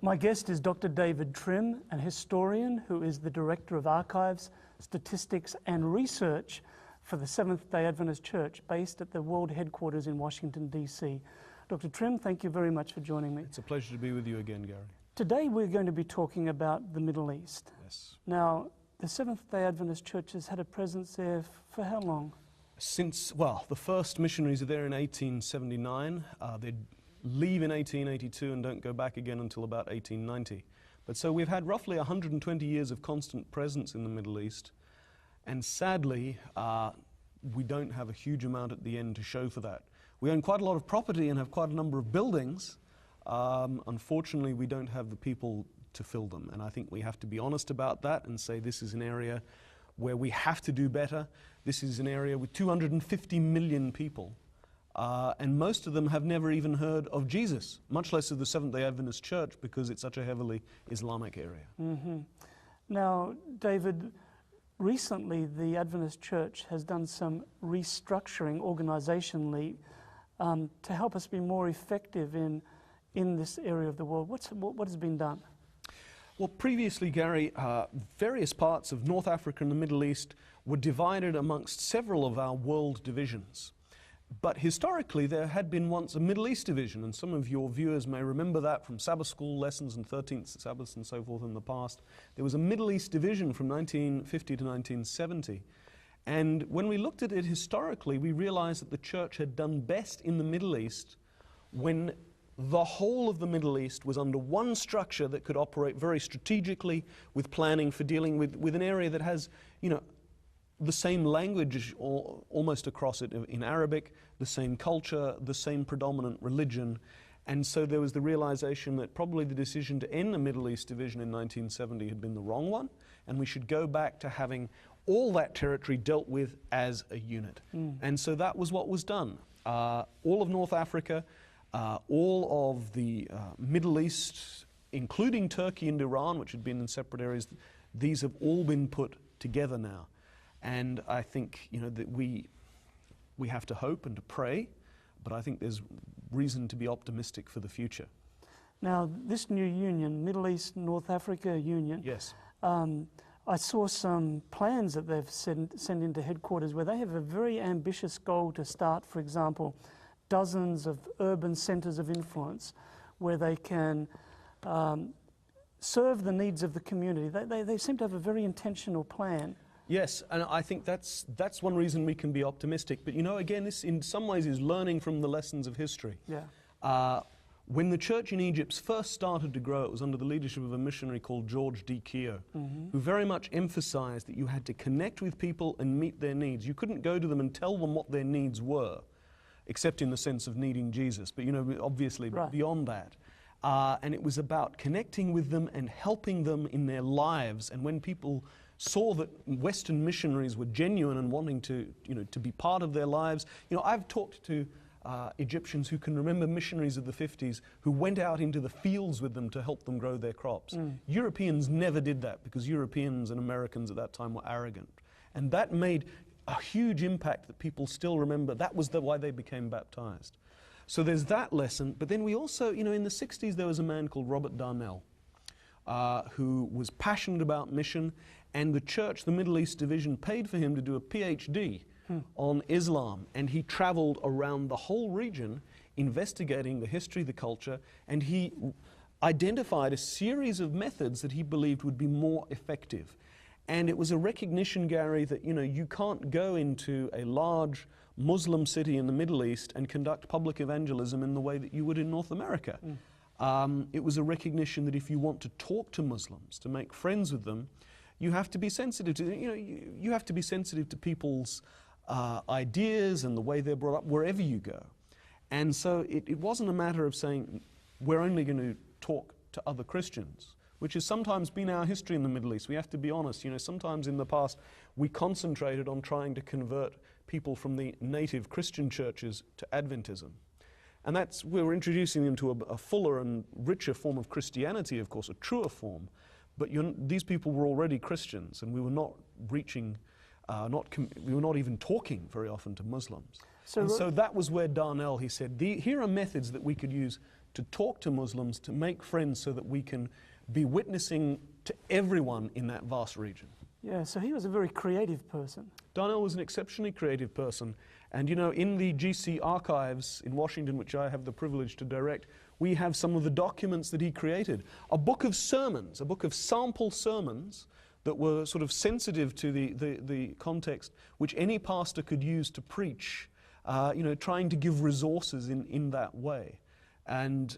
My guest is Dr. David Trim, an historian who is the Director of Archives, Statistics and Research for the Seventh-day Adventist Church, based at the World Headquarters in Washington, D.C. Dr. Trim, thank you very much for joining me. It's a pleasure to be with you again, Gary. Today we're going to be talking about the Middle East. Yes. Now, the Seventh-day Adventist Church has had a presence there for how long? The first missionaries are there in 1879. They leave in 1882 and don't go back again until about 1890. But so we've had roughly 120 years of constant presence in the Middle East, and sadly, we don't have a huge amount at the end to show for that. We own quite a lot of property and have quite a number of buildings. Unfortunately, we don't have the people to fill them, and I think we have to be honest about that and say this is an area where we have to do better. This is an area with 250 million people. And most of them have never even heard of Jesus, much less of the Seventh-day Adventist Church, because it's such a heavily Islamic area. Mm-hmm. Now, David, recently the Adventist Church has done some restructuring organizationally to help us be more effective in this area of the world. What has been done? Well, previously, Gary, various parts of North Africa and the Middle East were divided amongst several of our world divisions. But historically, there had been once a Middle East division, and some of your viewers may remember that from Sabbath school lessons and 13th Sabbaths and so forth in the past. There was a Middle East division from 1950 to 1970. And when we looked at it historically, we realized that the church had done best in the Middle East when the whole of the Middle East was under one structure that could operate very strategically with planning for dealing with an area that has, the same language almost across it in Arabic, the same culture, the same predominant religion. And so there was the realization that probably the decision to end the Middle East division in 1970 had been the wrong one, and we should go back to having all that territory dealt with as a unit. And so that was what was done. All of North Africa, all of the Middle East, including Turkey and Iran, which had been in separate areas, these have all been put together now. And I think, that we have to hope and to pray, but I think there's reason to be optimistic for the future. Now, this new union, Middle East North Africa Union, yes. I saw some plans that they've sent into headquarters where they have a very ambitious goal to start, for example, dozens of urban centers of influence where they can serve the needs of the community. They seem to have a very intentional plan. Yes, and I think that's one reason we can be optimistic. But again, this in some ways is learning from the lessons of history. Yeah. When the church in Egypt first started to grow, it was under the leadership of a missionary called George D. Keogh, who very much emphasized that you had to connect with people and meet their needs. You couldn't go to them and tell them what their needs were, except in the sense of needing Jesus, but obviously right. Beyond that. And it was about connecting with them and helping them in their lives. And when people saw that Western missionaries were genuine and wanting to be part of their lives. I've talked to Egyptians who can remember missionaries of the 50s who went out into the fields with them to help them grow their crops. Europeans never did that because Europeans and Americans at that time were arrogant. And that made a huge impact that people still remember. That was why they became baptized. So there's that lesson. But then we also, in the 60s, there was a man called Robert Darnell who was passionate about mission. And the church, the Middle East division, paid for him to do a PhD on Islam. And he traveled around the whole region investigating the history, the culture, and he identified a series of methods that he believed would be more effective. And it was a recognition, Gary, that you can't go into a large Muslim city in the Middle East and conduct public evangelism in the way that you would in North America. It was a recognition that if you want to talk to Muslims, to make friends with them, you have to be sensitive to you have to be sensitive to people's ideas and the way they're brought up wherever you go. And so it wasn't a matter of saying we're only going to talk to other Christians, which has sometimes been our history in the Middle East. We have to be honest. Sometimes in the past we concentrated on trying to convert people from the native Christian churches to Adventism. And we were introducing them to a fuller and richer form of Christianity, of course, a truer form. But these people were already Christians, and we were not reaching, we were not even talking very often to Muslims. So that was where Darnell, he said, here are methods that we could use to talk to Muslims, to make friends so that we can be witnessing to everyone in that vast region. Yeah, so he was a very creative person. Darnell was an exceptionally creative person. And you know, in the GC archives in Washington, which I have the privilege to direct, we have some of the documents that he created. A book of sermons, a book of sample sermons that were sort of sensitive to the context, which any pastor could use to preach, trying to give resources in that way. And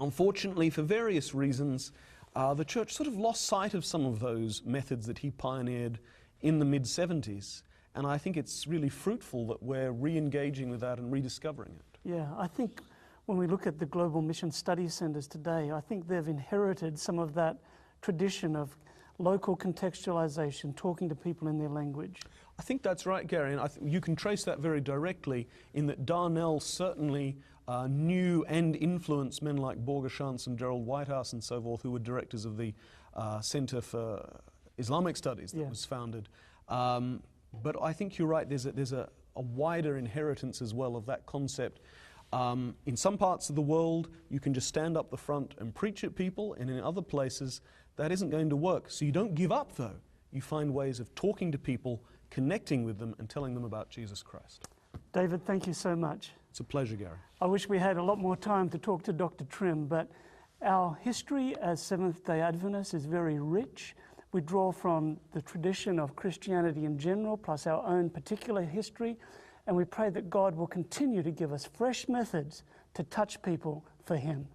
unfortunately, for various reasons, the church sort of lost sight of some of those methods that he pioneered in the mid-70s. And I think it's really fruitful that we're re-engaging with that and rediscovering it. Yeah, I think when we look at the Global Mission Study Centres today, I think they've inherited some of that tradition of local contextualization, talking to people in their language. I think that's right, Gary, and you can trace that very directly in that Darnell certainly knew and influenced men like Borgershans and Gerald Whitehouse and so forth, who were directors of the Center for Islamic Studies that was founded. But I think you're right, there's a wider inheritance as well of that concept. In some parts of the world, you can just stand up the front and preach at people, and in other places, that isn't going to work. So you don't give up, though. You find ways of talking to people, connecting with them, and telling them about Jesus Christ. David, thank you so much. It's a pleasure, Gary. I wish we had a lot more time to talk to Dr. Trim, but our history as Seventh-day Adventists is very rich. We draw from the tradition of Christianity in general, plus our own particular history, and we pray that God will continue to give us fresh methods to touch people for Him.